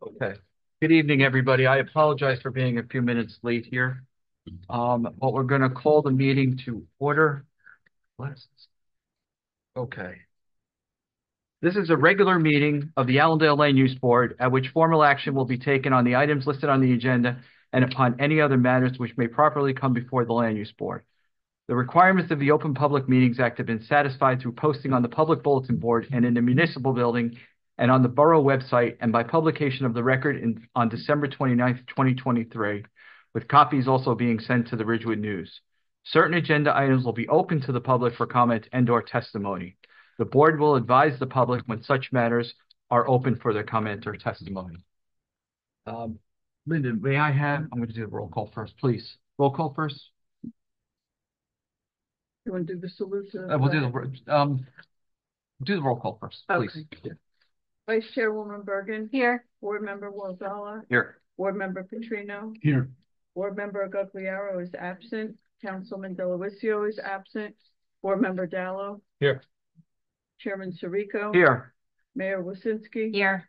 Okay. Good evening, everybody. I apologize for being a few minutes late here. But we're going to call the meeting to order. Okay. This is a regular meeting of the Allendale Land Use Board at which formal action will be taken on the items listed on the agenda and upon any other matters which may properly come before the Land Use Board. The requirements of the Open Public Meetings Act have been satisfied through posting on the public bulletin board and in the municipal building and on the borough website and by publication of the record on December 29th, 2023, with copies also being sent to the Ridgewood News. Certain agenda items will be open to the public for comment and/or testimony. The board will advise the public when such matters are open for their comment or testimony. Linda, I'm going to do the roll call first, please. Roll call first. You want to do the salute? We'll do the roll call first, please. Okay. Vice Chairwoman Bergen. Here. Board Member Walzala. Here. Board Member Petrino. Here. Board Member Gugliaro is absent. Councilman Delawisio is absent. Board Member Dallo. Here. Chairman Sirico. Here. Mayor Wasinski. Here.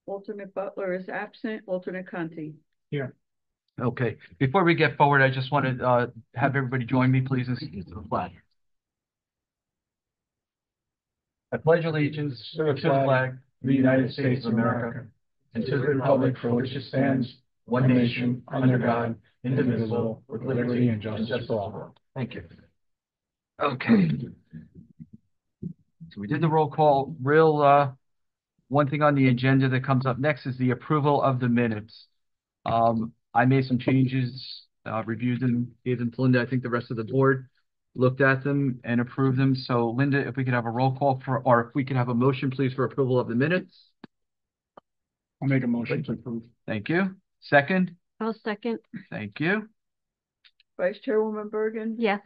Alternate Butler is absent. Alternate Conti. Here. Okay. Before we get forward, I just want to have everybody join me, please, and salute the flag. I pledge allegiance to the flag of the United States of America and to the republic for which it stands, one nation, under God, indivisible, with liberty and justice for all. Thank you. Okay. So we did the roll call. One thing on the agenda that comes up next is the approval of the minutes. I made some changes, reviewed them, gave them to Linda. I think the rest of the board looked at them and approved them. So Linda, if we could have a roll call or if we could have a motion, please, for approval of the minutes. I'll make a motion to approve. Thank you. Second? I'll second. Thank you. Vice Chairwoman Bergen. Yes.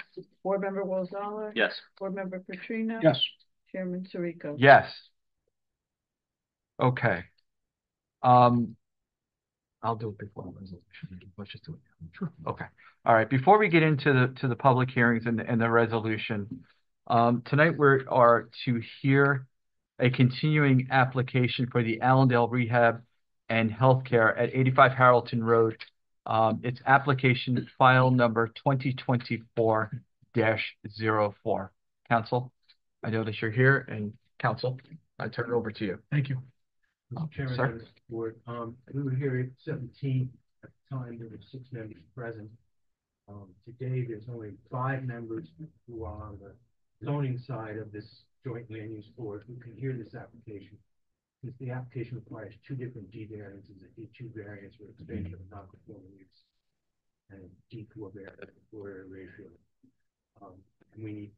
Board Member Walzala. Yes. Board Member Petrino. Yes. Chairman Sirico. Yes. Okay. I'll do it before the resolution. Let's just do it now. Sure. Okay. All right. Before we get into the public hearings and the resolution, tonight we are to hear a continuing application for the Allendale Rehab and Healthcare at 85 Harrelton Road. It's application file number 2024-04. Council, I notice you're here, and Council, I turn it over to you. Thank you. Chairman, sir? of the board, we were here at 17 at the time. There were 6 members present. Today, there's only 5 members who are on the zoning side of this joint land use board who can hear this application. Since the application requires 2 different D variances, a D2 variance for expansion of non-conforming use and a D4 variance for floor area ratio. And we need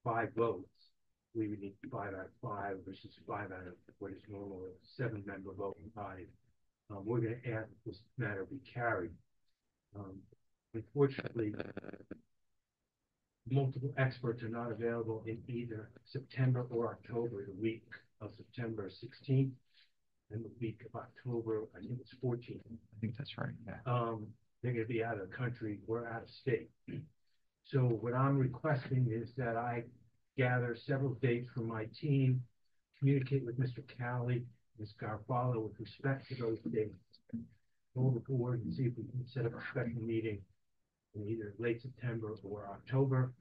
5 votes. We would need 5 out of 5 versus 5 out of what is normal, a 7-member voting body. We're going to ask that this matter be carried. Unfortunately, multiple experts are not available in either September or October, the week of September 16th and the week of October, I think it's 14th. I think that's right. Yeah. They're going to be out of the country or out of state. So what I'm requesting is that I gather several dates from my team, communicate with Mr. Cowley, Ms. Garfalo with respect to those dates, go to the board and see if we can set up a special meeting in either late September or October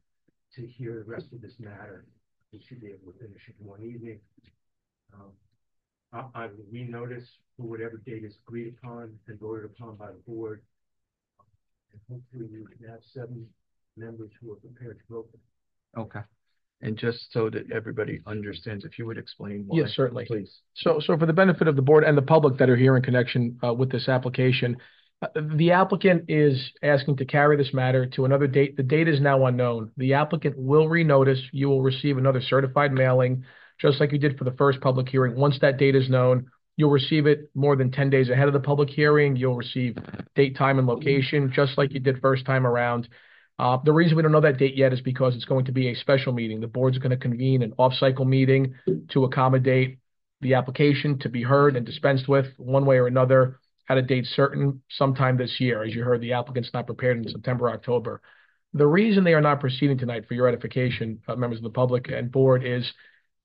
to hear the rest of this matter. We should be able to finish it in one evening. I will renotice for whatever date is agreed upon and voted upon by the board. And hopefully we can have 7 members who are prepared to vote. Okay. And just so that everybody understands, if you would explain why. Yes, certainly. Please. So for the benefit of the board and the public that are here in connection with this application, the applicant is asking to carry this matter to another date. The date is now unknown. The applicant will renotice. You will receive another certified mailing, just like you did for the first public hearing. Once that date is known, you'll receive it more than 10 days ahead of the public hearing. You'll receive date, time, and location, just like you did first time around. The reason we don't know that date yet is because it's going to be a special meeting. The board's going to convene an off-cycle meeting to accommodate the application to be heard and dispensed with one way or another at a date certain sometime this year. As you heard, the applicant's not prepared in September, October. The reason they are not proceeding tonight, for your edification, members of the public and board, is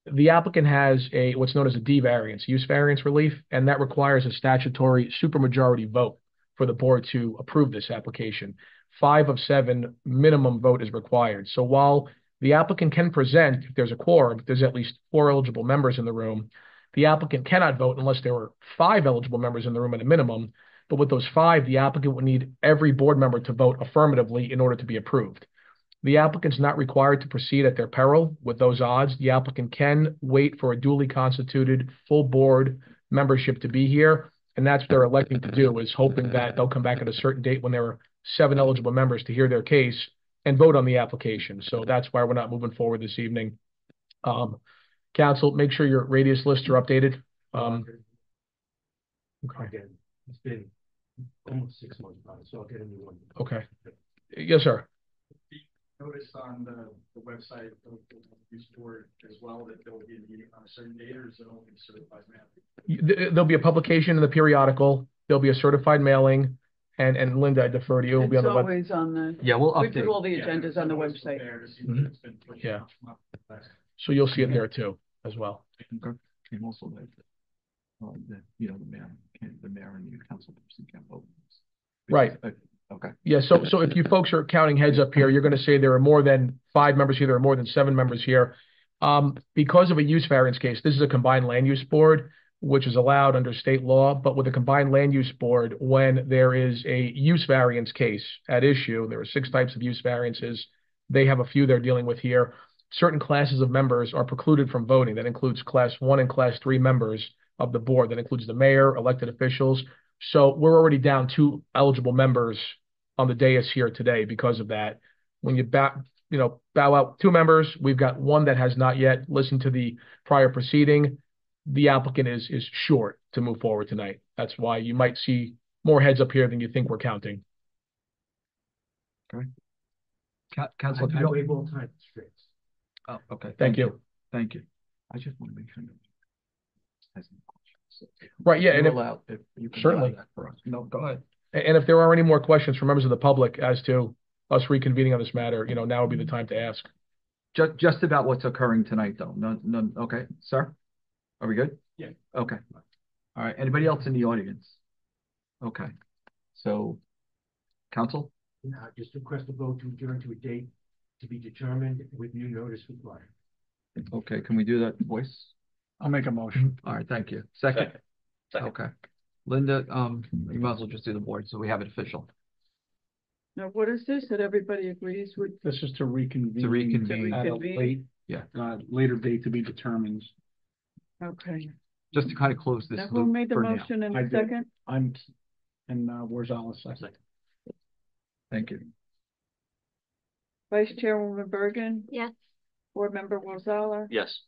The applicant has what's known as a D variance, use variance relief, and that requires a statutory supermajority vote for the board to approve this application. 5 of 7 minimum vote is required. So while the applicant can present, if there's a quorum, if there's at least 4 eligible members in the room, the applicant cannot vote unless there were 5 eligible members in the room at a minimum. But with those 5, the applicant would need every board member to vote affirmatively in order to be approved. The applicant's not required to proceed at their peril with those odds. The applicant can wait for a duly constituted full board membership to be here. And that's what they're electing to do, is hoping that they'll come back at a certain date when there are 7 eligible members to hear their case and vote on the application. So that's why we're not moving forward this evening. Council, make sure your radius lists are updated. Okay. Again, it's been almost 6 months now, so I'll get a new one. Okay. Yes, sir. Noticed on the website of the use board as well that there will be a meeting on a certain date, or is it only certified mail? There'll be a publication in the periodical. There'll be a certified mailing, and Linda, I defer to you. It'll be on the It's web. always on the, Yeah, we'll we put update. all the agendas on the website. Yeah. So you'll see it there too, as well. And also that, the mayor and the council person can't vote. Right. Okay. Yeah, so if you folks are counting heads up here, you're going to say there are more than 5 members here, there are more than 7 members here. Because of a use variance case, this is a combined land use board, which is allowed under state law, but with a combined land use board, when there is a use variance case at issue, there are 6 types of use variances. They have a few they're dealing with here. Certain classes of members are precluded from voting. That includes class 1 and class 3 members of the board. That includes the mayor, elected officials. So we're already down 2 eligible members on the dais here today because of that. When you bow out 2 members, we've got 1 that has not yet listened to the prior proceeding. The applicant is short to move forward tonight. That's why you might see more heads up here than you think we're counting. Okay. Council, I waive all time constraints. oh, okay. Thank you. Thank you. I just want to make sure. Has any questions? Right, yeah, and You're if, allowed, if you can Certainly. allow that for us. No, go ahead. and if there are any more questions from members of the public as to us reconvening on this matter, now would be the time to ask. Just about what's occurring tonight, though. No. Okay, sir? Are we good? Yeah. Okay. All right. Anybody else in the audience? Okay. So, council? Just request a vote to adjourn to a date to be determined with new notice required. Okay, can we do that voice? I'll make a motion. All right, thank you. Second? Okay. Linda, you might as well just do the board so we have it official. Now, what is this that everybody agrees with? This is to reconvene. To reconvene. At a late, Yeah. later date to be determined. Okay. Just to kind of close this Now, who loop made the for now. motion in I the did. second? And Warzala second. Thank you. Vice Chairwoman Bergen, Yes. Board Member Wolzala, Yes.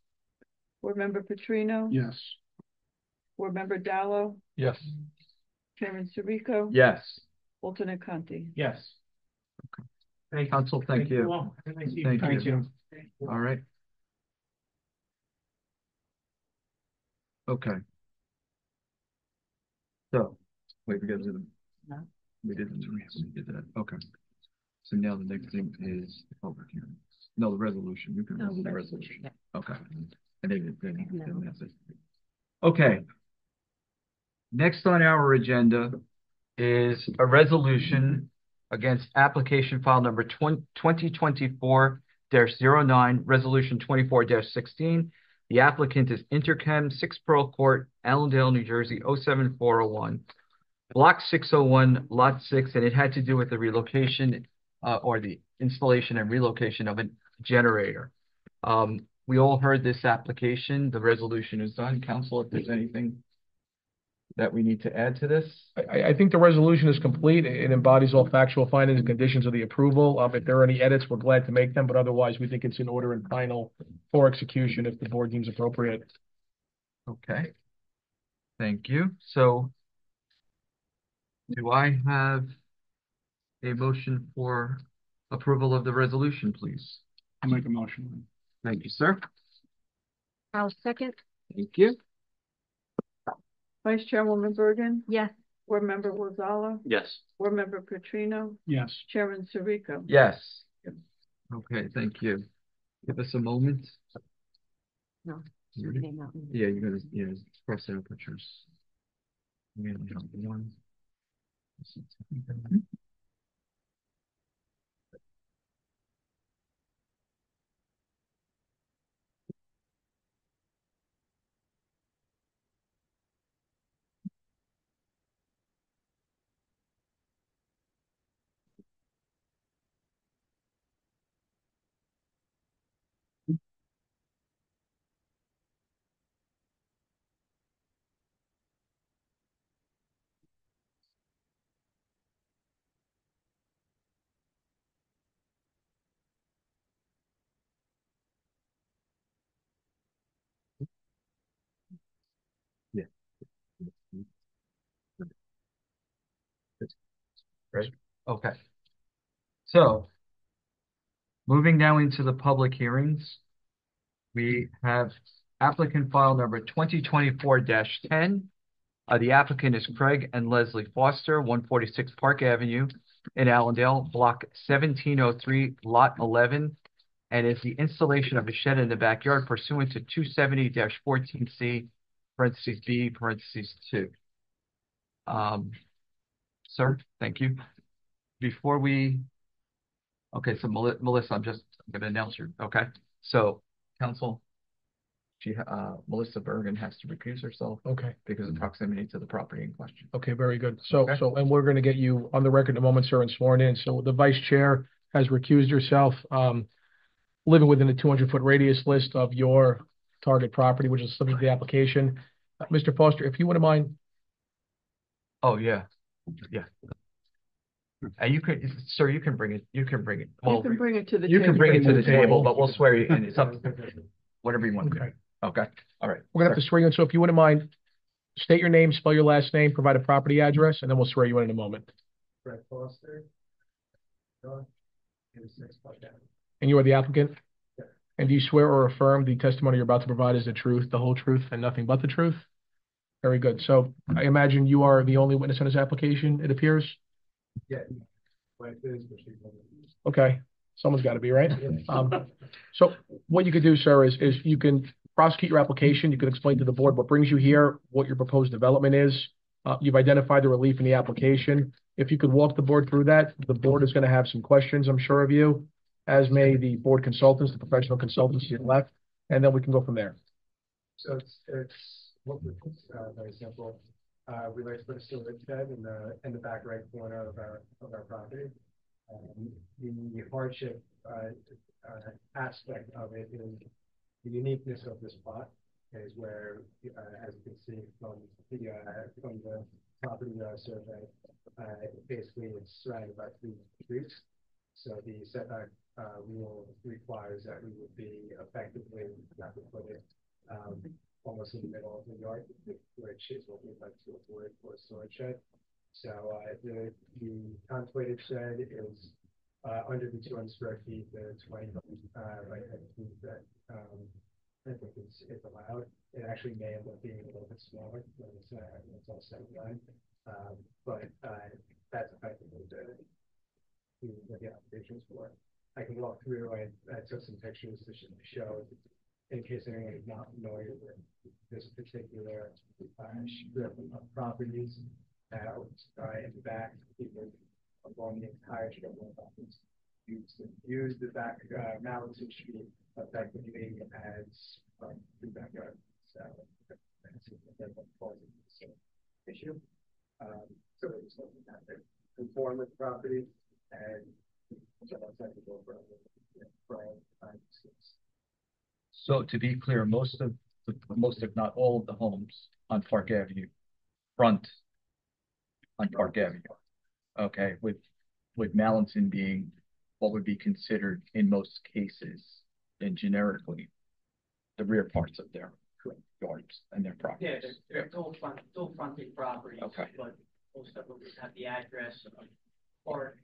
Board Member Petrino, Yes. Board Member Dallo, Yes. Chairman Sirico, Yes. alternate Conti. Yes. Thank you. Council, thank you. all. Have a nice evening. Thank you. All right. Okay. So, wait, we gotta do them. No. We did that. Okay. So now the next thing is the public hearing. No, the resolution. You can Oh, read the resolution, resolution. Okay. And then that's it. Okay. Next on our agenda is a resolution against application file number 2024-09, resolution 24-16. The applicant is Interchem, 6 Pearl Court, Allendale, New Jersey, 07401, block 601, lot 6, and it had to do with the relocation or the installation and relocation of a generator. We all heard this application. The resolution is done. Council, if there's anything that we need to add to this? I think the resolution is complete. It embodies all factual findings and conditions of the approval. If there are any edits, we're glad to make them, but otherwise we think it's in order and final for execution if the board deems appropriate. Okay. Thank you. So do I have a motion for approval of the resolution, please? I'll make a motion. Thank you, sir. I'll second. Thank you. Vice Chairwoman Bergen, Yes. Board Member Wolzala, Yes. Board Member Petrino, Yes. Chairman Sirico. Yes. Okay, thank you. Give us a moment. No. You ready? Name out. Yeah, you gotta, cross out pictures. One. Yeah. Right? Okay. So, moving now into the public hearings, we have applicant file number 2024-10. The applicant is Craig and Leslie Foster, 146 Park Avenue in Allendale, block 1703, lot 11, and is the installation of a shed in the backyard pursuant to 270-14C, parentheses B, parentheses 2. Sir, thank you. Before we, okay, so Melissa, I'm going to announce you. Okay, so council, Melissa Bergen has to recuse herself Okay. because of proximity to the property in question. Okay, very good. So, Okay. and we're going to get you on the record in a moment, sir, and sworn in. So the vice chair has recused herself, living within the 200-foot radius list of your target property, which is subject to the application. Mr. Foster, if you wouldn't mind. Oh, yeah. Yeah. And you could, sir, you can bring it. You can bring it. You can bring it to the You table. can bring it to the Table. table, but we'll swear you in. It's up, whatever you want to do. Okay. Okay, all right. We're going to have to swear you in. So if you wouldn't mind, state your name, spell your last name, provide a property address, and then we'll swear you in a moment. Brett Foster. And 6 Park Avenue. And you are the applicant? Yeah. And do you swear or affirm the testimony you're about to provide is the truth, the whole truth, and nothing but the truth? Very good. So I imagine you are the only witness on this application, it appears? Yeah. Wife is, but she's one of these. Okay, someone's got to be, right? So what you could do, sir, is you can prosecute your application. You can explain to the board what brings you here, what your proposed development is. You've identified the relief in the application. If you could walk the board through that, the board is going to have some questions, I'm sure, of you, as may the board consultants, the professional consultants to your left, and then we can go from there. So it's very simple. We like to put a storage shed in the back right corner of our property. The hardship aspect of it is the uniqueness of this plot is where, as you can see from the property survey, basically it's surrounded by 3 streets. So the setback rule requires that we would be effectively not to put it almost in the middle of the yard, which is what we'd like to avoid for a storage shed. So the contemplated shed is under the 200 square feet, the 20 right feet that I think it's allowed. It actually may end up being a little bit smaller when it's all said and done. But that's effectively what the application's for. I can walk through. I took some pictures to show, in case anyone is not familiar with this particular strip of properties. In the back, people along the entire strip of properties use the back Mallinson Street effectively as the backyard. So that's the issue. So we're just looking at it, conform with the property and So to be clear, most if not all of the homes on Park Avenue front on Park Avenue. Okay, with Mallinson being what would be considered in most cases and generically the rear parts of their yards and their properties. Yeah, they're dual fronted properties. Okay. But most of them have the address of or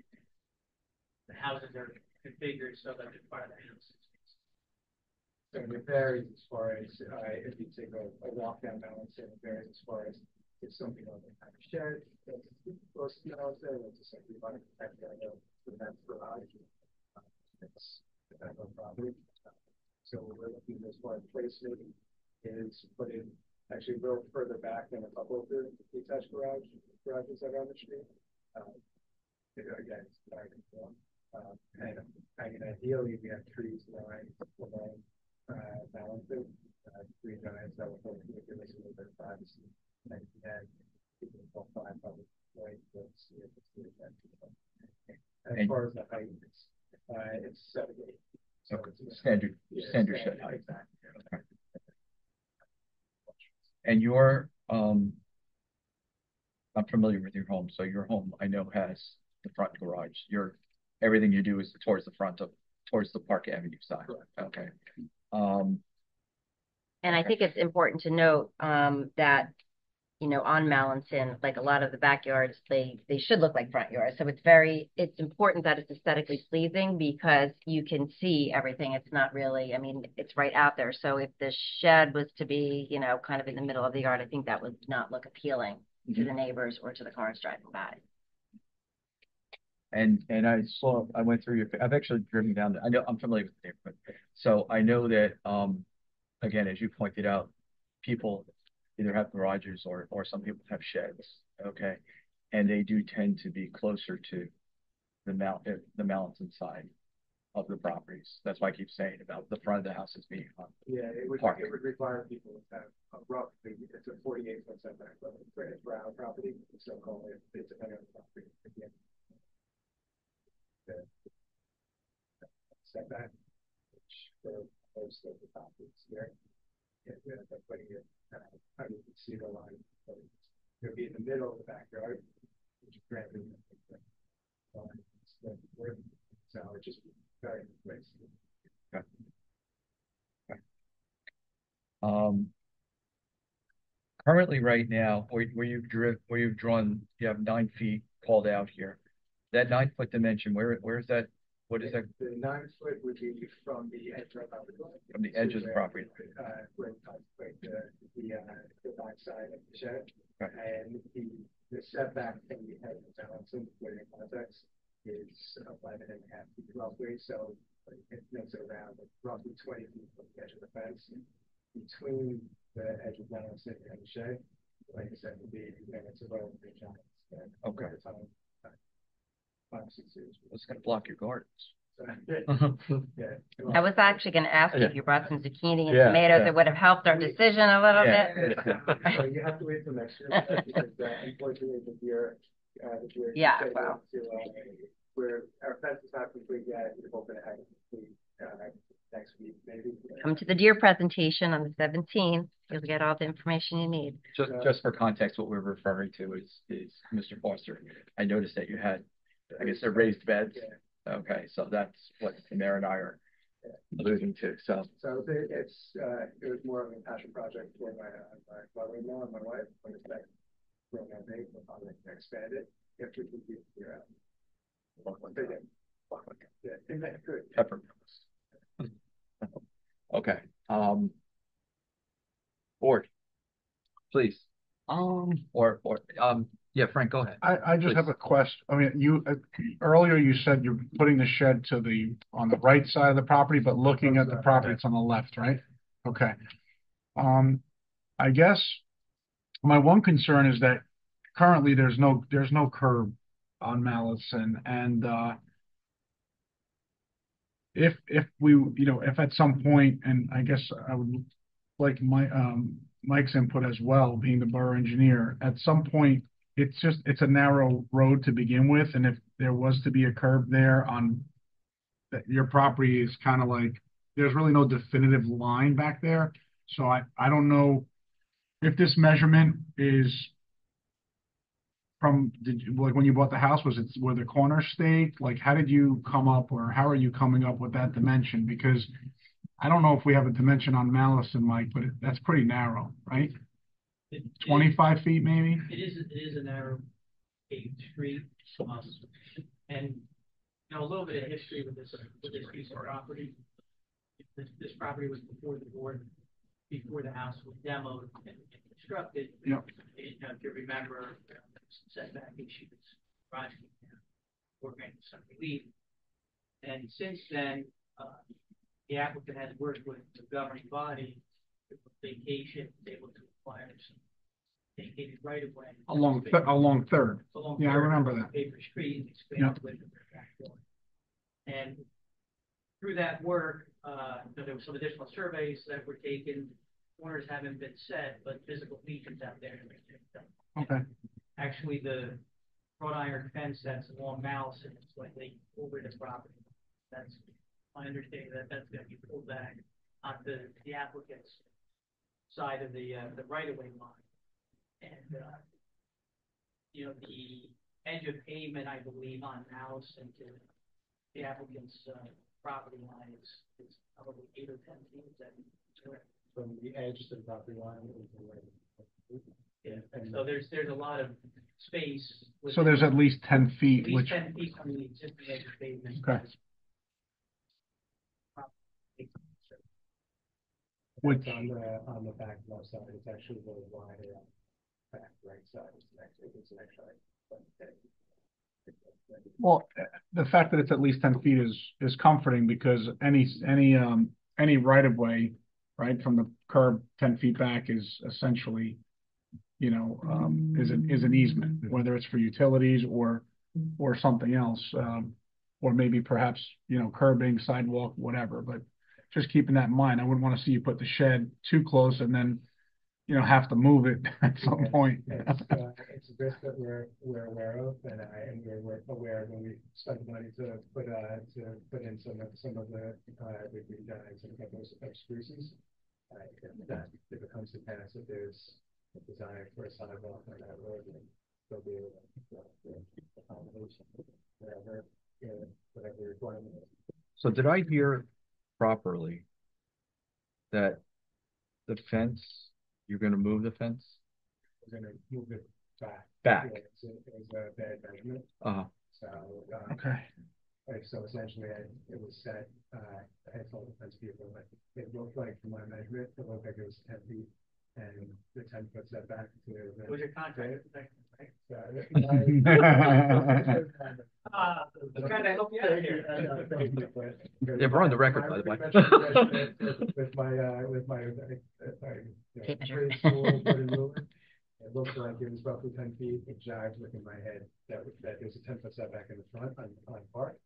the houses are configured so that they're part of the house. So it varies as far as if you take a walk down Mallinson, it varies as far as if something on the kind of shed, that's close to Mallinson, it's just like we want to protect that, that's for it's on property. So what we're looking as far as placement is put in actually a little further back than a couple of the detached garages that are on the street. Again, it's very conform. And I mean, ideally, we have trees along balancing, green giants that will hopefully give us a little bit of privacy. And people will find public way to see if it's the event. As far as the height, it's 7 to 8. So it's Standard shed height. Exactly. Okay. And your, I'm familiar with your home, so your home I know has the front garage. Everything you do is towards the Park Avenue side. Correct. Okay. And I think it's important to note that, you know, on Mallinson, like a lot of the backyards, they should look like front yards. So it's important that it's aesthetically pleasing because you can see everything. It's not really, I mean, it's right out there. So if the shed was to be, you know, kind of in the middle of the yard, I think that would not look appealing to the neighbors or to the cars driving by. And I went through I've actually driven down there. I know I'm familiar with the neighborhood. So I know that, again, as you pointed out, people either have garages or some people have sheds. Okay. And they do tend to be closer to the Mallinson side of the properties. That's why I keep saying about the front of the houses being on. Yeah, it would require people to have roughly, it's a 48-foot setback, but it's for our property, so call it, it's depending on the property. Again, the setback, which for most of the properties here, that's putting it, how you can see the line, but it'll be in the middle of the backyard, which is granted. So it just very nice. Okay. Okay. Currently, right now, where you've drawn, you have 9 feet called out here. That 9-foot dimension, where is that? What is that? The 9-foot would be from the edge of the property line. From the edge of the property. Where the back side of the shed. Okay. And the setback from the edge of the Mallinson, where the context is 11.5 feet roughly. So it makes it around roughly 20 feet from the edge of the fence. Between the edge of Mallinson and the shed, like I said, would be, it's a row of big giants. Okay. 5 or 6 years. It's going to block your gardens. Yeah. I was actually going to ask you if you brought some zucchini and Yeah, tomatoes. yeah. it would have helped our decision a little bit. So you have to wait till next year because unfortunately the deer. Yeah, wow. Where our fence is not complete yet, we're hoping to have it complete next week maybe. Come to the deer presentation on the 17th. You'll get all the information you need. Just for context, what we're referring to is Mr. Foster. I noticed that you had, I guess, they're raised beds. Okay, so that's what the mayor and I are alluding to. So it was more of a passion project for my mother-in-law and my wife. When it's back growing that big, we'll probably expand it if we can keep it around. Yeah, good. Pepper. Okay. Board, please. Yeah, Frank, go ahead. I just Please. have a question. I mean, earlier you said you're putting the shed on the right side of the property, but looking at the property, it's on the left, right? Okay. I guess my one concern is that currently there's no curb on Mallinson, and if at some point, and I guess I would like Mike's input as well, being the borough engineer, at some point it's a narrow road to begin with, and if there was to be a curb there on your property, is kind of like there's really no definitive line back there. So I don't know if this measurement is from like when you bought the house, were the corner staked? Like, how did you come up, or how are you coming up with that dimension? Because I don't know if we have a dimension on Mallinson, Mike, but that's pretty narrow, right? 25 feet, maybe? It is a narrow paved street. And, you know, a little bit of history with this piece of property. This property was before the board, before the house was demoed and constructed. Yep. If you remember, setback issues, project, we're going to some relief. And since then, the applicant has worked with the governing body, vacation, able to acquire some vacated right of way. Along Third. Along Yeah, I Third, remember that. Paper Street, Yeah. expanded with the backyard. And through that work, there were some additional surveys that were taken. Corners haven't been set, but physical features out there. Okay. Actually, the wrought iron fence that's along Mallison is slightly over the property. That's my understanding that that's going to be pulled back onto the applicant's side of the right of way line. And the edge of pavement, I believe, on Mallison to the applicant's property line is probably 8 or 10 feet. Is that correct? From the edge to the property line. Yeah. And so there's a lot of space. So there's at least 10 feet, at least which, 10 feet from the existing edge of pavement. okay. Which, On the back left side, it's actually a little wider on the back right side. It's an extra. well, the fact that it's at least 10 feet is comforting because any right of way, right, from the curb 10 feet back is essentially, is an easement, whether it's for utilities or something else, or maybe perhaps, curbing, sidewalk, whatever, but just keeping that in mind, I wouldn't want to see you put the shed too close and then, have to move it at some point. It's a risk that we're aware of, and we're aware when we spend money to put in some of the green giants and those spruces. That if it comes to pass, if there's a desire for a sidewalk on that road, then they'll be able to accommodation whatever requirement is. So did I hear properly that the fence, you're gonna move the fence? We're gonna move it back. Back. It was a bad measurement. Uh-huh. So, Okay. so essentially it was set, I had told the fence people, but it looked like from my measurement, it looked like it was 10 feet and the 10-foot setback to the. Was your contract, right? Trying to help you out here. Yeah, we're on the record, by the way. With my Tape measure. it looked like it was roughly 10 feet. It jives within my head that there's a 10-foot setback in the front on part.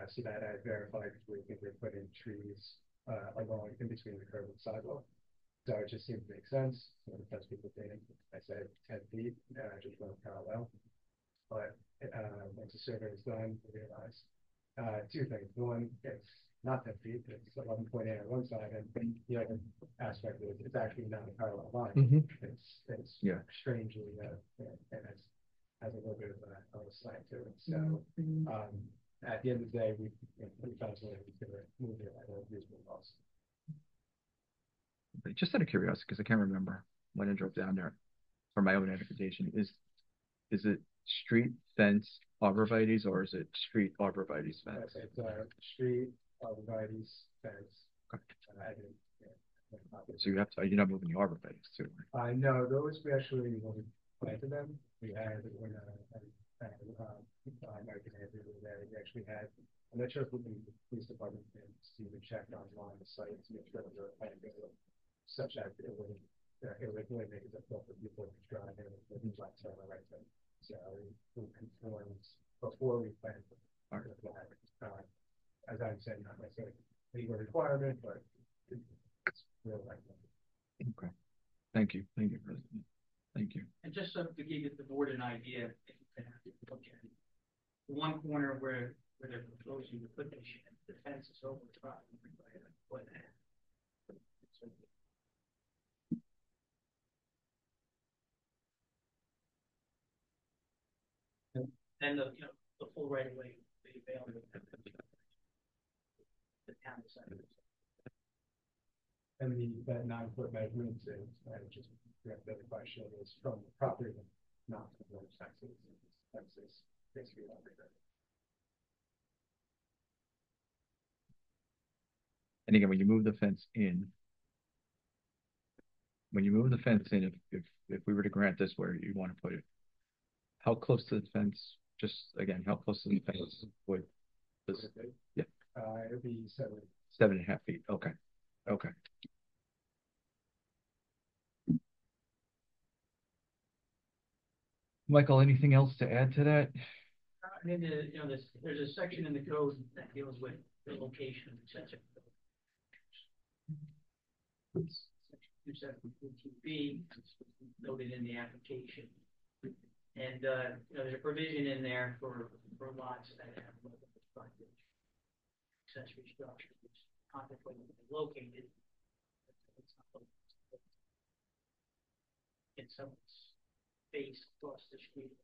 So that I verified because we think we're putting trees along in between the curb and sidewalk. So it just seemed to make sense. So the fence people think I said 10 feet, just went parallel. But once the survey was done, we realized two things. One, it's not 10 feet, it's 11.8 on one side, and the other aspect is it's actually not a parallel line. Mhm. It's Yeah. strangely and it has a little bit of a slant to it. So at the end of the day, we found a way to move it at a reasonable cost. Just out of curiosity, because I can't remember when I drove down there for my own edification, is it street fence arborvitae's or is it street arborvitae's fence? It's a street arborvitae's fence. So you're not moving the arborvitae's too, right? No, those we actually, when we planted them, we had when American Andrew was there, we actually had, I'm not sure if the police department and Stephen checked online the site to make sure that they were planting such that it would really make it difficult for people to drive in with the black on the right side. So we conformed before we planted them. As I'm saying, not necessarily legal requirement, but it's real like that. Okay. Thank you, President. Thank you. And just so to give the board an idea, look at it. The one corner where they're proposing to put the shed, the fence is over the property by a foot and a half. And the full right of way they available the town decided. And that 9-foot measurement is just the question is from the property, not from the taxes. Taxes basically And again, when you move the fence in, if we were to grant this where you want to put it, how close to the fence? Just again, how close to the fence would this? Yeah. It'd be 7.5 feet. Okay. Okay. Michael, anything else to add to that? I mean, there's a section in the code that deals with the location of such a. Section 272B noted in the application. And, there's a provision in there for lots that have multiple frontage accessory structures, which contemplated to be located. It's not in some space across the street.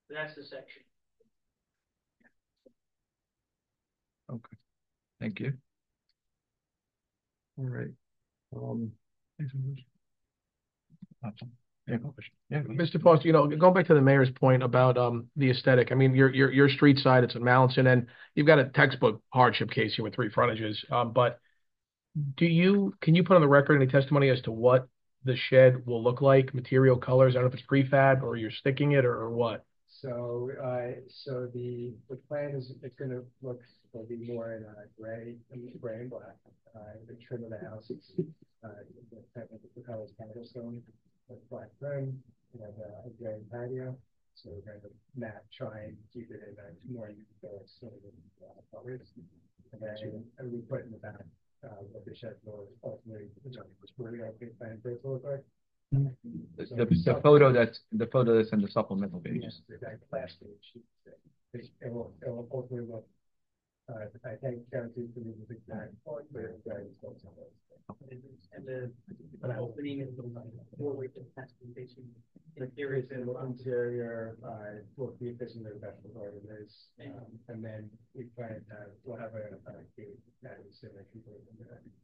So that's the section. Okay. Thank you. All right. Yeah. Mr. Foster, going back to the mayor's point about the aesthetic. I mean, your street side, it's in Mallinson, and you've got a textbook hardship case here with 3 frontages. But can you put on the record any testimony as to what the shed will look like, material, colors? I don't know if it's prefab or you're sticking it or what. So the plan is it's going to look, will be more in gray and black. The trim of the house is the color is candlestone with black trim and a gray patio. So we're going to try and keep it in a more uniform sort of colors. And then we put in the back what the shed will ultimately, which we're going to plan for it to look like. The photo that's in the supplemental pages. Last page. It will ultimately look. I can't guarantee for the exact part, but it's and the opening is the doorway to the basically. There is an interior, will be efficient as best regard it is, and then we plan we'll have a gate that is in the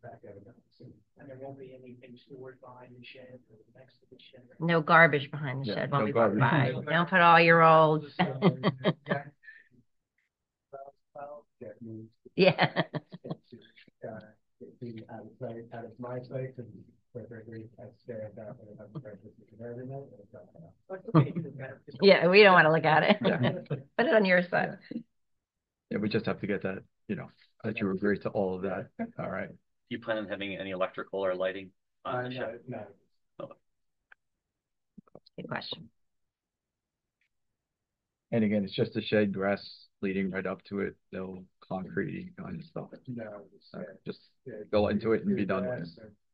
back end of the house. And there won't be anything stored behind the shed or next to the shed. No garbage behind the Yeah, shed no while we walk garbage. by. Don't put all your old. Yeah. Out of my site and I stare at that and Yeah, we don't want to look at it. Yeah. Put it on your side. Yeah, we just have to get that, that you agree to all of that. All right. Do you plan on having any electrical or lighting on the shed? No. Good question. And again, it's just a shed, grass leading right up to it, no concrete kind of stuff. No. Just go into it and be done with it.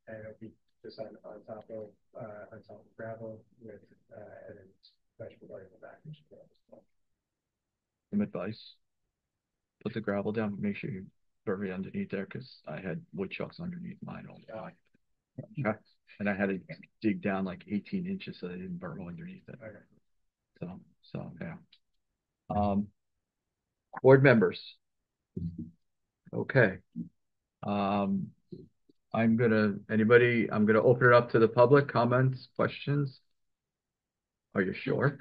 And it'll be just on top of gravel with and then vegetable garden in the back. Some advice: put the gravel down, make sure you bury underneath there, because I had woodchucks underneath mine all the time. Okay. And I had to dig down like 18 inches so they didn't burrow underneath it. Okay. So yeah. Board members. Okay. I'm gonna open it up to the public. Comments, questions? Are you sure?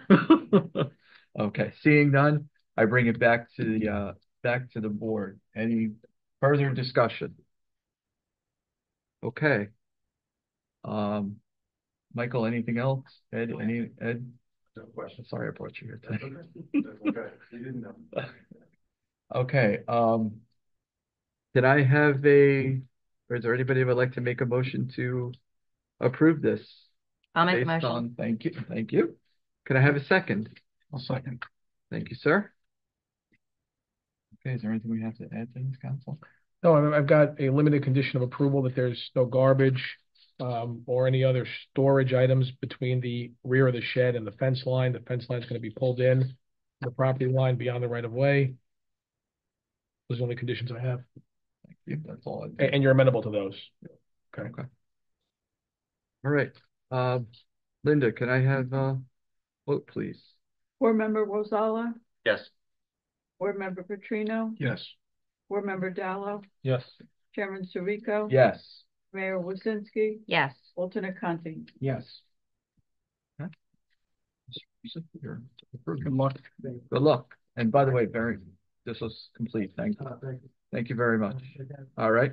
Okay, seeing none, I bring it back to the board. Any further discussion? Okay. Michael, anything else? Ed? No question. Sorry, I brought you here today. Okay. You didn't know. Okay. Did I have or is there anybody who would like to make a motion to approve this? I'll make a motion. Thank you. Can I have a second? I'll second. Thank you, sir. Okay, is there anything we have to add to this, council? No, I've got a limited condition of approval that there's no garbage or any other storage items between the rear of the shed and the fence line. The fence line is going to be pulled in the property line beyond the right of way. Those are the only conditions I have. Thank you. That's all. And you're amenable to those. Okay. All right. Linda, can I have vote, please? Board Member Rosala, Yes. Board Member Petrino, Yes. Board Member Dallo, Yes. Chairman Sirico. Yes. Mayor Wazinski, Yes. alternate Conti. Yes. You're approved. Good luck. Good luck. And by the way, this was complete. Thank you. Thank you very much. All right.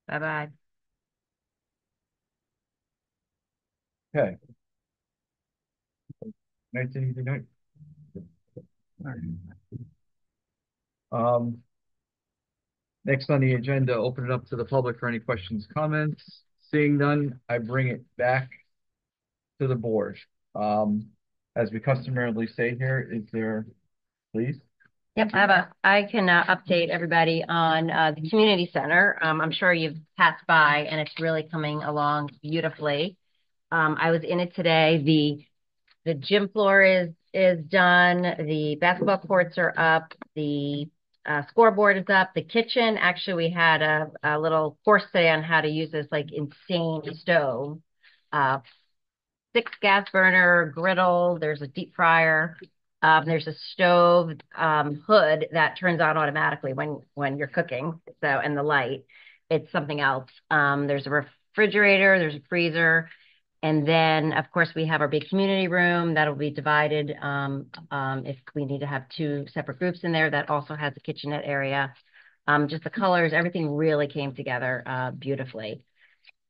Bye-bye. Okay. Night. Next on the agenda, open it up to the public for any questions, comments. Seeing none, I bring it back to the board. As we customarily say here, is there, please? Yep, I can update everybody on the community center. I'm sure you've passed by and it's really coming along beautifully. I was in it today. The gym floor is done. The basketball courts are up. The scoreboard is up. The kitchen, actually, we had a little course today on how to use this like insane stove. 6 gas burner griddle. There's a deep fryer. There's a stove hood that turns on automatically when you're cooking. So, and the light, it's something else. There's a refrigerator. There's a freezer. And then, of course, we have our big community room that'll be divided if we need to have 2 separate groups in there. That also has a kitchenette area. Just the colors, everything really came together beautifully.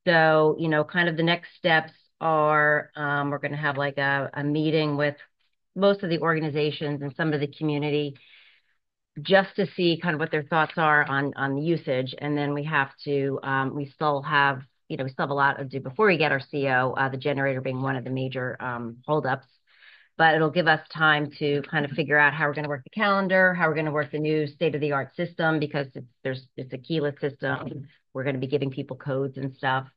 So, you know, kind of the next steps are we're going to have like a meeting with most of the organizations and some of the community just to see kind of what their thoughts are on the usage. And then we have to, we still have a lot to do before we get our CO, the generator being one of the major holdups. But it'll give us time to kind of figure out how we're going to work the calendar, how we're going to work the new state-of-the-art system, because it's a keyless system. We're going to be giving people codes and stuff.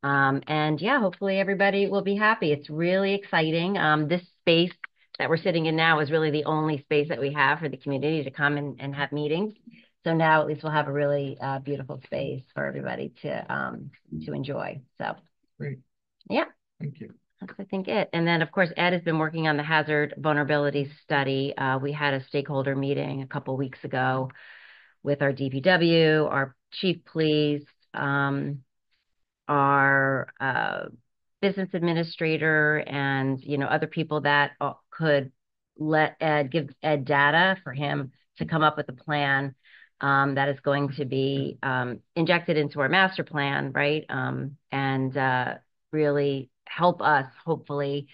And yeah, hopefully everybody will be happy. It's really exciting. This space that we're sitting in now is really the only space that we have for the community to come and have meetings. So now at least we'll have a really beautiful space for everybody to enjoy. So Great. Yeah. Thank you. That's, I think, it. And then, of course, Ed has been working on the hazard vulnerability study. We had a stakeholder meeting a couple weeks ago with our DPW, our chief police, our business administrator, and, you know, other people that could let Ed give Ed data for him to come up with a plan that is going to be injected into our master plan, right? And really help us hopefully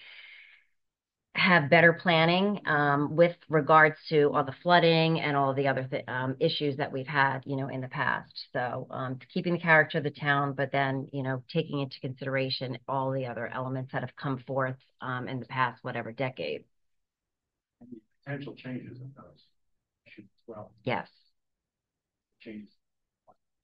have better planning with regards to all the flooding and all the other issues that we've had, you know, in the past. So keeping the character of the town, but then, you know, taking into consideration all the other elements that have come forth in the past, whatever decade. And the potential changes in those should as well. Yes. Changes.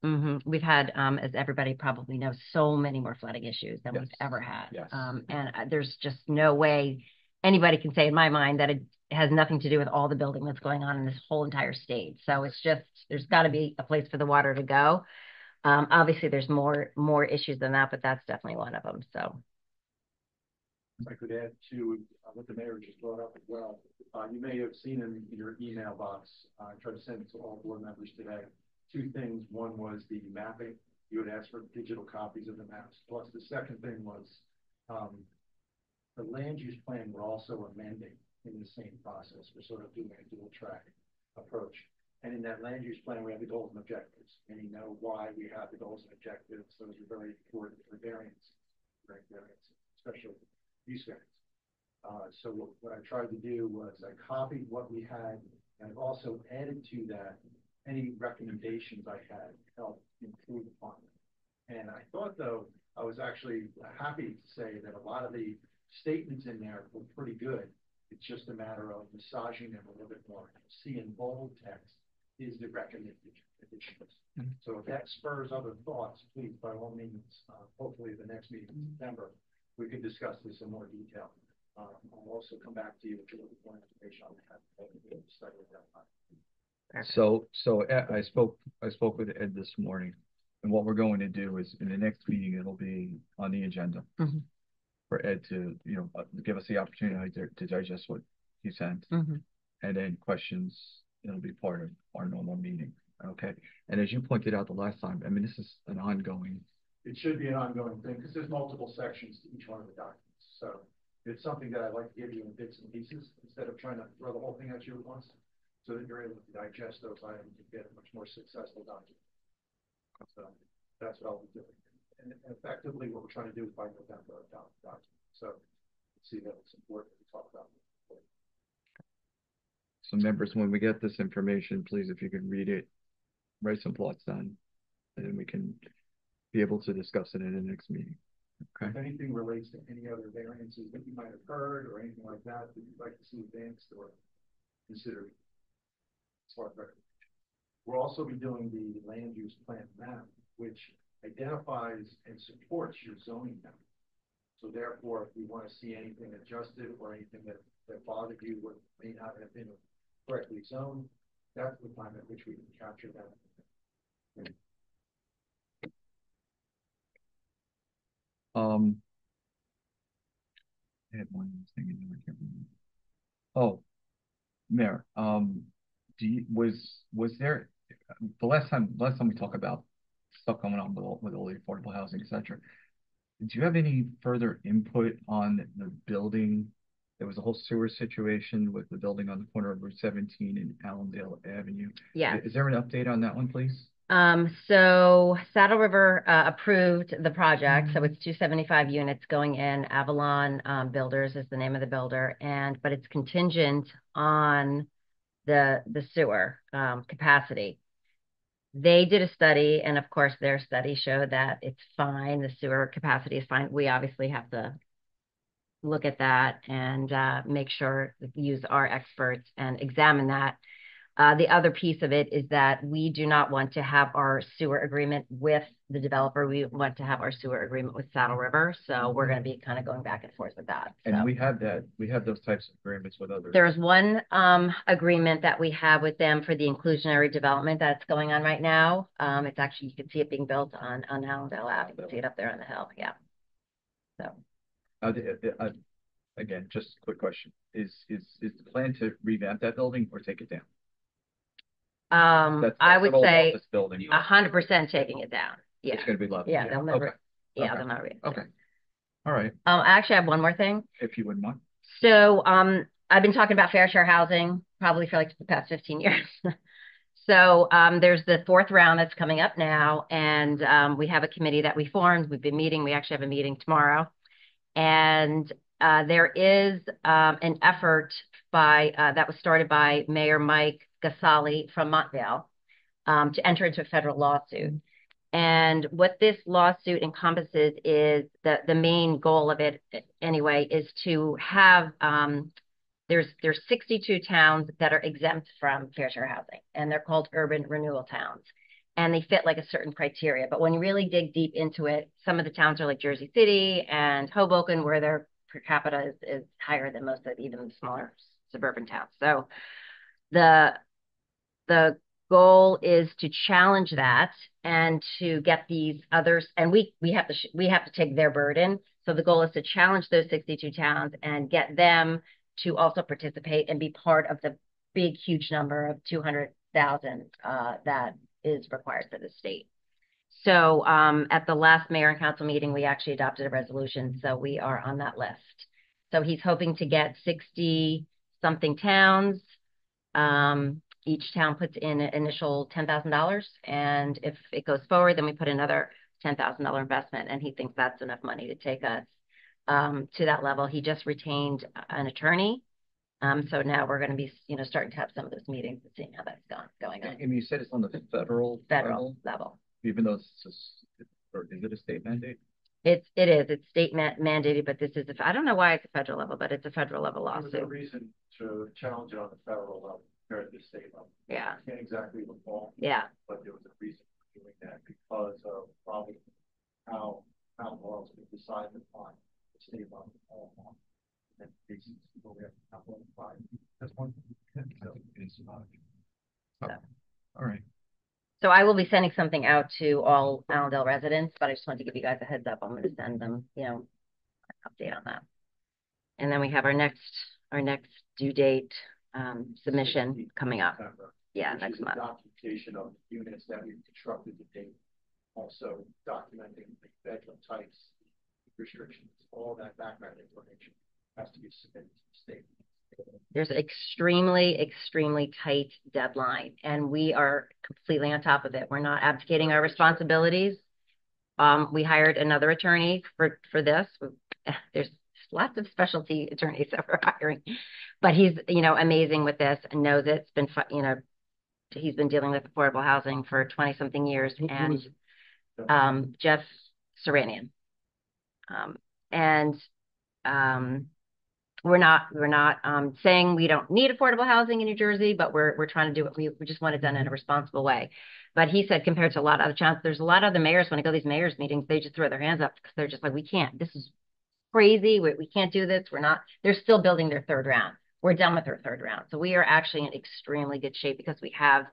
Mm-hmm. We've had, as everybody probably knows, so many more flooding issues than Yes. we've ever had. Yes. And there's just no way anybody can say in my mind that it has nothing to do with all the building that's going on in this whole entire state. So it's just, there's got to be a place for the water to go. Obviously there's more issues than that, but that's definitely one of them. So. If I could add to what the mayor just brought up as well. You may have seen in your email box, I tried to send it to all board members today. 2 things. One was the mapping. You had asked for digital copies of the maps. Plus the second thing was the land use plan we're also amending in the same process. We're sort of doing a dual track approach. And in that land use plan, we have the goals and objectives. And you know why we have the goals and objectives. Those are very important for variance, especially use variance. So what I tried to do was I copied what we had, and I've also added to that any recommendations I had to help improve upon it. And I thought, though, I was actually happy to say that a lot of the statements in there were pretty good. It's just a matter of massaging them a little bit more. See in bold text is the recommended additions. Mm-hmm. So if that spurs other thoughts, please, by all means, hopefully the next meeting in September, we can discuss this in more detail. I'll also come back to you with a little more information on that study at that time. So I spoke with Ed this morning, and what we're going to do is in the next meeting, it'll be on the agenda Mm-hmm. for Ed to, give us the opportunity to digest what he sent. Mm-hmm. And then questions, it'll be part of our normal meeting. Okay. And as you pointed out the last time, I mean, this is an ongoing. It should be an ongoing thing because there's multiple sections to each one of the documents. So it's something that I'd like to give you in bits and pieces instead of trying to throw the whole thing at you at once, so that you're able to digest those items and get a much more successful document. So that's what I'll be doing. And effectively what we're trying to do is by November document. So see that it's important to talk about. So members, when we get this information, please, if you could read it write some thoughts down, and then we can be able to discuss it in the next meeting. Okay. If anything relates to any other variances that you might have heard or anything like that you'd like to see advanced or considered as far as recommendation. We'll also be doing the land use plan map, which identifies and supports your zoning map. So therefore, if we want to see anything adjusted or anything that bothered you, what may not have been correctly zoned, that's the time at which we can capture that. I had one thing in there, I can't remember. Oh, Mayor, was there the last time we talked about stuff going on with all the affordable housing, et cetera? Do you have any further input on the building? There was a whole sewer situation with the building on the corner of Route 17 and Allendale Avenue. Yeah. Is there an update on that one, please? So Saddle River approved the project, so it's 275 units going in. Avalon Builders is the name of the builder, but it's contingent on the sewer capacity. They did a study, and of course their study showed that it's fine. The sewer capacity is fine. We obviously have to look at that and make sure that we use our experts and examine that. The other piece of it is that we do not want to have our sewer agreement with the developer. We want to have our sewer agreement with Saddle River. So we're going to be kind of going back and forth with that. And we have those types of agreements with others. There's one agreement that we have with them for the inclusionary development that's going on right now. It's actually, you can see it being built on Allendale Ave. You can see it up there on the hill. Yeah. So. Again, just a quick question. Is the plan to revamp that building or take it down? I would say 100% taking it down. Yeah. It's going to be level. Yeah. They'll never. Okay. Yeah. They'll never. Okay. All right. I actually have one more thing. If you wouldn't mind. So, I've been talking about fair share housing probably for like the past 15 years. So, there's the 4th round that's coming up now, and we have a committee that we formed. We've been meeting. We actually have a meeting tomorrow, and there is an effort that was started by Mayor Mike Gasali from Montvale to enter into a federal lawsuit. And what this lawsuit encompasses is the main goal of it anyway is to have there's 62 towns that are exempt from fair share housing, and they're called urban renewal towns. And they fit like a certain criteria. But when you really dig deep into it, some of the towns are like Jersey City and Hoboken, where their per capita is higher than most of even the smaller suburban towns. So the goal is to challenge that and to get these others, and we have to take their burden. So the goal is to challenge those 62 towns and get them to also participate and be part of the big, huge number of 200,000 that is required for the state. So at the last mayor and council meeting, we actually adopted a resolution. So we are on that list. So he's hoping to get 60-something towns. Each town puts in an initial $10,000. And if it goes forward, then we put another $10,000 investment. And he thinks that's enough money to take us to that level. He just retained an attorney. So now we're going to be, starting to have some of those meetings and seeing how that's going on. And you said it's on the federal level. Even though or is it a state mandate? It is. It's state mandated, but this is, I don't know why it's a federal level, but it's a federal level lawsuit. There's a reason to challenge it on the federal level compared to the state level. Yeah. I can't exactly recall. Yeah. But there was a reason for doing that because of probably how laws can decide upon the state level. And cases people have that's one thing. All right. So I will be sending something out to all Allendale residents, but I just wanted to give you guys a heads up. I'm going to send them, an update on that. And then we have our next due date submission coming up. Yeah, next month. Documentation of units that we've constructed to date. Also documenting the bedroom types, restrictions, all that background information has to be submitted to the state. There's an extremely tight deadline, and we are completely on top of it. We're not abdicating our responsibilities. We hired another attorney for this. There's lots of specialty attorneys that we're hiring, but he's, amazing with this and knows it. It's been, he's been dealing with affordable housing for 20-something years, and Jeff Seranian. We're not saying we don't need affordable housing in New Jersey, but we're trying to do it. We just want it done in a responsible way. But he said, compared to a lot of other towns, there's a lot of the mayors, when I go to these mayors meetings, they just throw their hands up because they're just like, we can't. This is crazy. We can't do this. They're still building their third round. We're done with their third round. So we are actually in extremely good shape because we have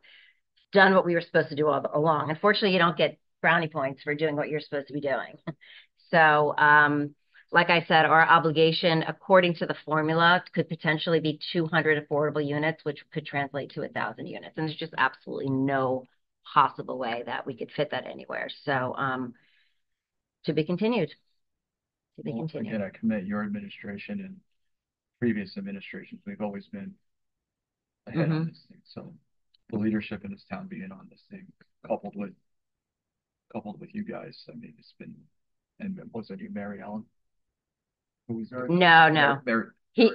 done what we were supposed to do all along. Unfortunately, you don't get brownie points for doing what you're supposed to be doing. So, like I said, our obligation, according to the formula, could potentially be 200 affordable units, which could translate to 1,000 units. And there's just absolutely no possible way that we could fit that anywhere. So, to be continued. Again, I commend your administration and previous administrations. We've always been ahead on this thing. So the leadership in this town being on this thing, coupled with you guys, I mean, it's been. And was it you, Mary Ellen? No. He's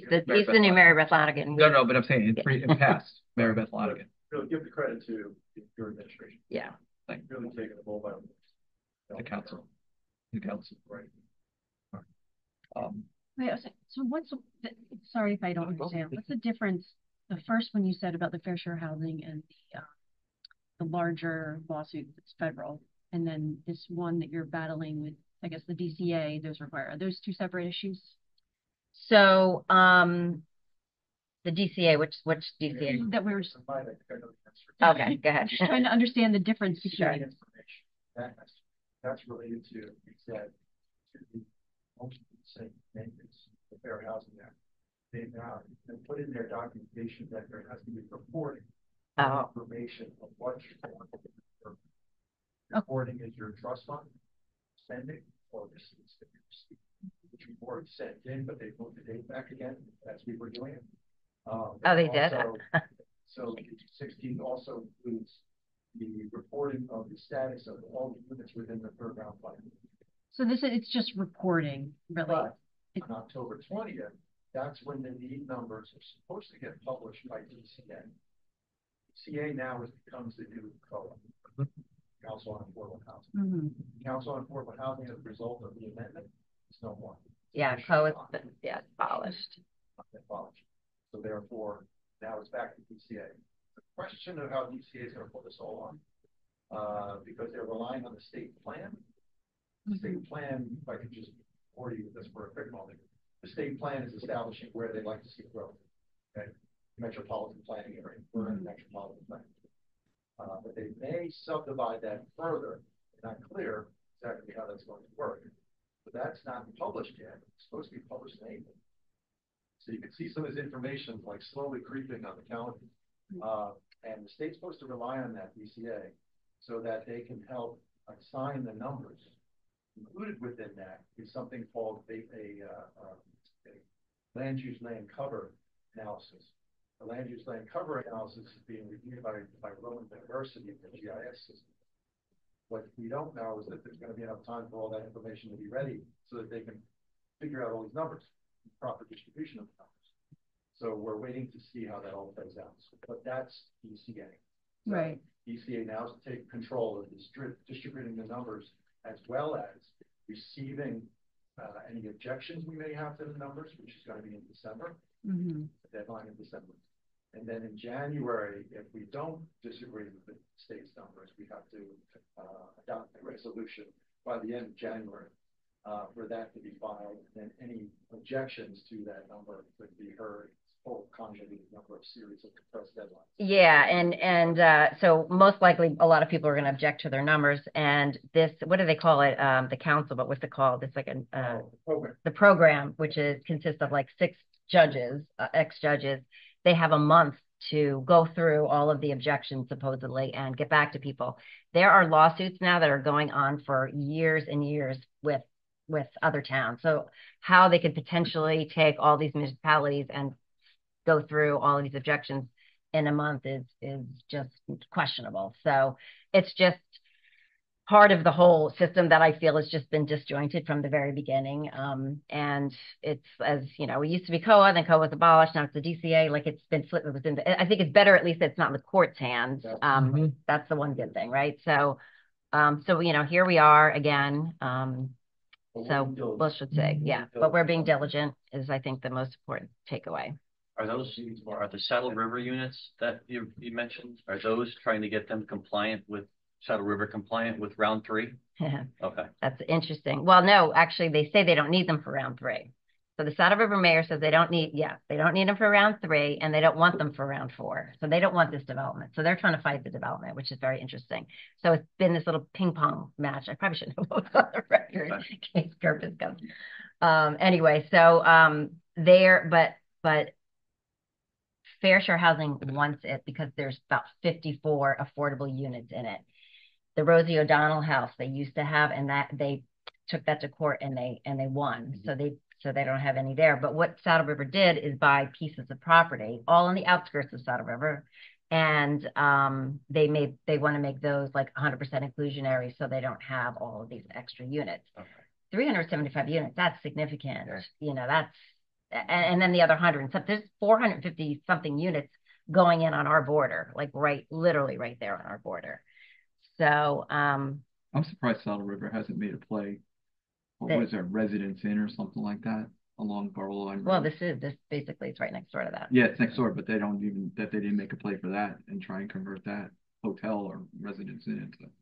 the new Mary Beth Lanigan. No, but I'm saying in past, Mary Beth Lanigan. Really give the credit to your administration. Yeah. Like really taking the bull by the council. The council, right. Wait, so sorry if I don't understand. What's the difference? The first one you said about the fair share housing and the larger lawsuit that's federal, and then this one that you're battling with, I guess, the DCA, are those two separate issues? So, the DCA, which DCA? That we're okay, go ahead. Just trying to understand the difference between. That's related to, he said, to the maintenance, the Fair Housing Act. They put in their documentation that there has to be reporting information of what you're doing. Reporting is your trust fund spending or receipts that you receive, which report sent in, but they moved the date back again as we were doing it. They did. So 16 also includes the reporting of the status of all the units within the third round plan. So it's just reporting, really. But on October 20th, that's when the need numbers are supposed to get published by DCA. DCA now becomes the new COA, Council on Affordable Housing. Council on Affordable Housing, as a result of the amendment, is no more. Yeah, COA's been abolished. So therefore, now it's back to DCA. The question of how DCA is going to put this all on, because they're relying on the state plan. The state plan, if I could just order you with this for a quick moment, the state plan is establishing where they'd like to see growth. Okay, metropolitan planning area. We're in metropolitan planning. But they may subdivide that further. It's not clear exactly how that's going to work. But that's not published yet. It's supposed to be published in April. So you can see some of this information like slowly creeping on the calendar. And the state's supposed to rely on that DCA so that they can help assign the numbers. Included within that is something called a land use land cover analysis. The land use land cover analysis is being reviewed by Rowan University in the GIS system. What we don't know is that there's going to be enough time for all that information to be ready so that they can figure out all these numbers, proper distribution of the numbers. So we're waiting to see how that all plays out. But that's DCA. So right. DCA now is to take control of distributing the numbers as well as receiving any objections we may have to the numbers, which is going to be in December, the deadline in December. And then in January, if we don't disagree with the state's numbers, we have to adopt a resolution by the end of January for that to be filed. And then any objections to that number could be heard. Whole convoluted number of series of compressed deadlines. Yeah, and so most likely a lot of people are going to object to their numbers. And this, what do they call it? The council, but what's it called? It's like the program, which consists of like 6 judges, ex-judges. They have a month to go through all of the objections supposedly and get back to people. There are lawsuits now that are going on for years and years with other towns. So how they could potentially take all these municipalities and go through all of these objections in a month is just questionable. So it's just part of the whole system that I feel has just been disjointed from the very beginning. And it's, as you know, it used to be COA, then COA was abolished, now it's the DCA. Like it's been flipped. It was in I think it's better at least that it's not in the court's hands. That's the one good thing, right? So, you know, here we are again. So we should say, yeah, but we're being diligent is, I think, the most important takeaway. Are the Saddle River units that you mentioned, are those trying to get them compliant with Saddle River compliant with round 3? Okay. That's interesting. Well, no, actually they say they don't need them for round 3. So the Saddle River mayor says they don't need them for round 3 and they don't want them for round 4. So they don't want this development. So they're trying to fight the development, which is very interesting. So it's been this little ping pong match. I probably shouldn't have voted on the record in case Purpose comes. Anyway, so but Fair Share Housing wants it because there's about 54 affordable units in it. The Rosie O'Donnell house they used to have, and that they took that to court and they won. So they don't have any there. But what Saddle River did is buy pieces of property all on the outskirts of Saddle River, and they want to make those like 100% inclusionary, so they don't have all of these extra units. Okay. 375 units, that's significant. Yeah. You know, that's and then the other 100. So there's 450 something units going in on our border, like literally right there on our border. So I'm surprised Saddle River hasn't made a play. What was there, Residence Inn or something like that along Borough Line? Well, this basically it's right next door to that. Yeah, it's next door, but they didn't make a play for that and try and convert that hotel or Residence Inn into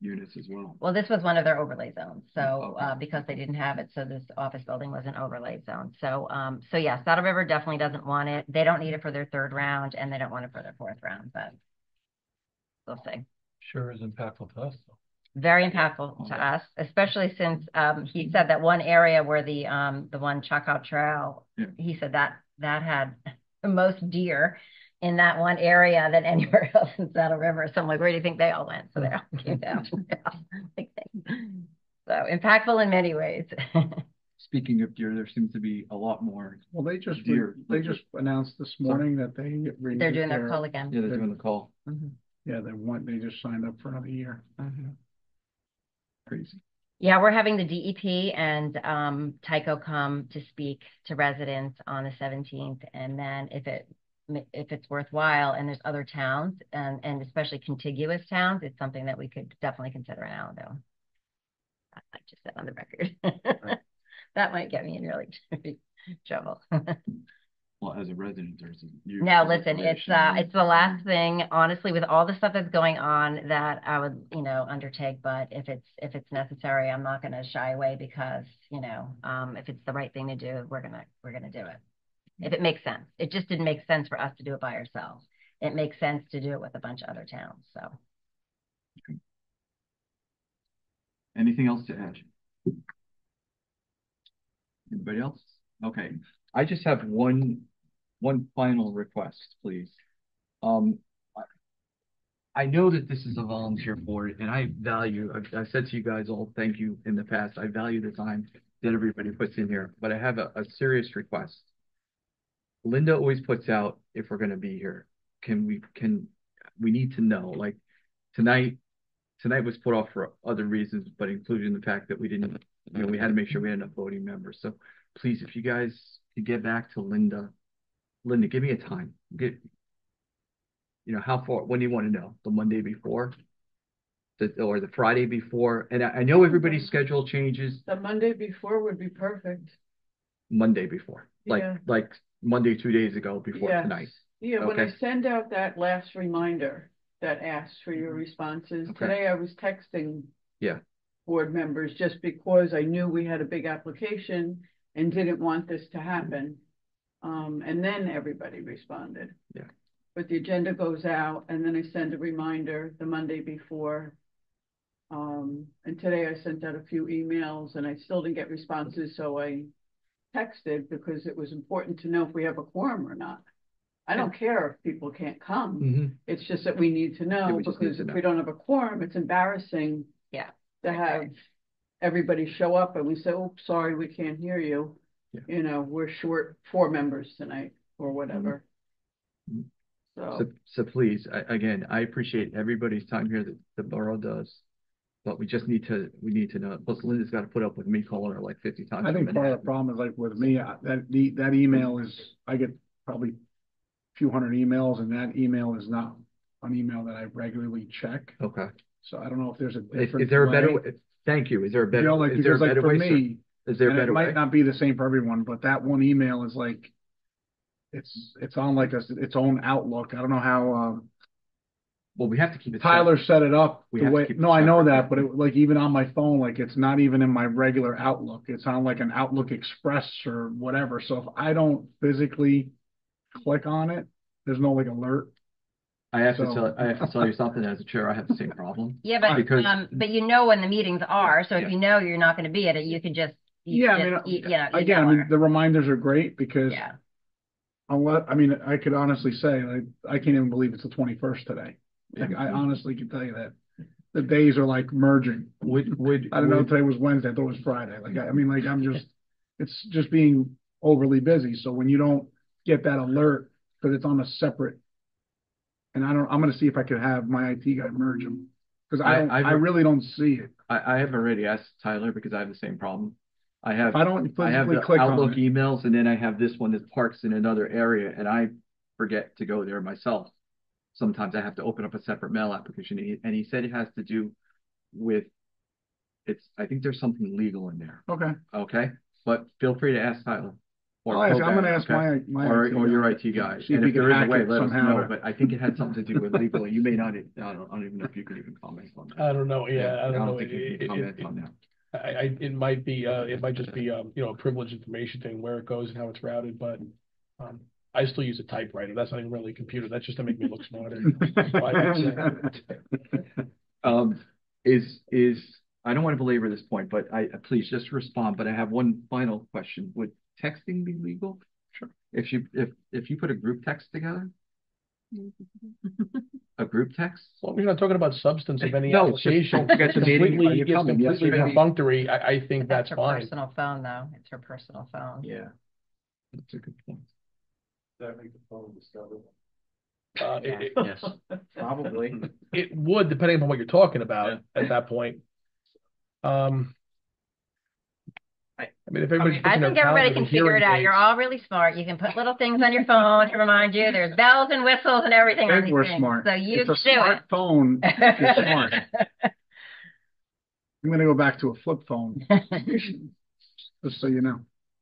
units as well. Well, this was one of their overlay zones. So because they didn't have it, so this office building was an overlay zone. So yeah, Saddle River definitely doesn't want it. They don't need it for their 3rd round, and they don't want it for their 4th round, but we'll see. Sure is impactful to us, though. Very impactful to us, especially since he said that one area where the one Choctaw Trail, he said that had the most deer in that one area than anywhere else in Saddle River. So I'm like, where do you think they all went? So they all came down. So impactful in many ways. Speaking of deer, there seems to be a lot more. Well, they just deer. They just announced this morning that they're doing their call again. Yeah, they're doing the call. Mm-hmm. Yeah, they just signed up for another year. Mm-hmm. Crazy. Yeah, we're having the DEP and Tyco come to speak to residents on the 17th, and then if it's worthwhile, and there's other towns and especially contiguous towns, it's something that we could definitely consider in Allendale. I just said on the record. That might get me in really trouble. Well, as a resident, there's no, listen, it's the last thing, honestly, with all the stuff that's going on that I would, undertake. But if it's necessary, I'm not going to shy away because, if it's the right thing to do, we're gonna do it. If it makes sense. It just didn't make sense for us to do it by ourselves. It makes sense to do it with a bunch of other towns. So. Okay. Anything else to add? Anybody else? Okay. I just have one final request, please. I know that this is a volunteer board, and I've said to you guys all, thank you in the past. I value the time that everybody puts in here, but I have a serious request. Linda always puts out if we're going to be here. We need to know, like tonight was put off for other reasons, but including the fact that we didn't, we had to make sure we had enough voting members. So please, if you guys could get back to Linda, give me a time. How far, when do you want to know? The Monday before? Or the Friday before? And I know everybody's schedule changes. The Monday before would be perfect. Monday before. Like Monday 2 days ago before tonight. Yeah, okay. When I send out that last reminder that asks for your responses, today I was texting board members just because I knew we had a big application and didn't want this to happen. And then everybody responded. Yeah. But the agenda goes out and then I send a reminder the Monday before. And today I sent out a few emails and I still didn't get responses. So I texted because it was important to know if we have a quorum or not. I don't care if people can't come. Mm-hmm. It's just that we need to know because if we don't have a quorum, it's embarrassing to have everybody show up and we say, oh, sorry, we can't hear you. Yeah. We're short 4 members tonight or whatever. Mm-hmm. So please, again, I appreciate everybody's time here that the borough does. But we need to know. Plus, Linda's got to put up with me calling her like 50 times. I think part of the problem is like with me, that email is, I get probably a few hundred emails, and that email is not an email that I regularly check. Okay. So I don't know if there's a different Is there a better way. way? Thank you. Is there a better? Like, is there a better for way? Me, is there a better it way? might not be the same for everyone, but that one email is like, it's on like its own Outlook. I don't know how. Well, we have to keep it. Tyler set it up the way. No, I know that, but like even on my phone, like it's not even in my regular Outlook. It's on like an Outlook Express or whatever. So if I don't physically click on it, there's no like alert. I have to tell you something. As a chair, I have the same problem. Yeah, but when the meetings are, so if you know you're not going to be at it, you can just the reminders are great because I could honestly say I can't even believe it's the 21st today. Like, I honestly can tell you that the days are like merging. I don't know. Today was Wednesday. I thought it was Friday. It's just being overly busy. So when you don't get that alert because it's on a separate, and I'm going to see if I could have my IT guy merge them because I really don't see it. I have already asked Tyler because I have the same problem. I have the click Outlook emails, and then I have this one that parks in another area, and I forget to go there myself. Sometimes I have to open up a separate mail application, and he said it has to do with I think there's something legal in there. Okay. But feel free to ask Tyler. I'm going to ask my or your IT guy. And if there is a way, let us know. But I think it had something to do with legal. You may not. I don't even know if you could even comment on that. I don't know. Yeah, I don't know. Think you can comment on that. It might be. It might just be a privileged information thing where it goes and how it's routed, but. I still use a typewriter. That's not even really a computer. That's just to make me look smarter. I don't want to belabor this point, but please just respond. But I have one final question. Would texting be legal? Sure. If you put a group text together, a group text. Well, we're not talking about substance of any application. It's completely perfunctory. I think that's fine. Personal phone, though. It's her personal phone. Yeah, that's a good point. Does that make the phone discoverable? Yes, probably. It would, depending on what you're talking about at that point. I think everybody can figure it out. You're all really smart. You can put little things on your phone to remind you. There's bells and whistles and everything on these things. Smart. So you it's a smart phone. You're smart. I'm going to go back to a flip phone, just so you know.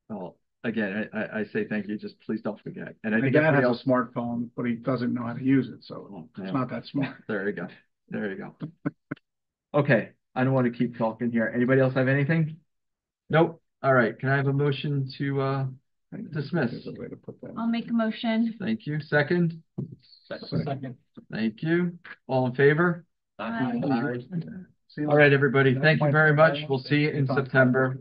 Oh. Again, I say thank you. Just please don't forget. And I think Dad has a smartphone, but he doesn't know how to use it, so it's not that smart. There you go. Okay, I don't want to keep talking here. Anybody else have anything? Nope. All right. Can I have a motion to dismiss? There's a way to put that. I'll make a motion. Thank you. Second. Second. Thank you. All in favor? Aye. All right, everybody. Thank you very much. We'll see you in September.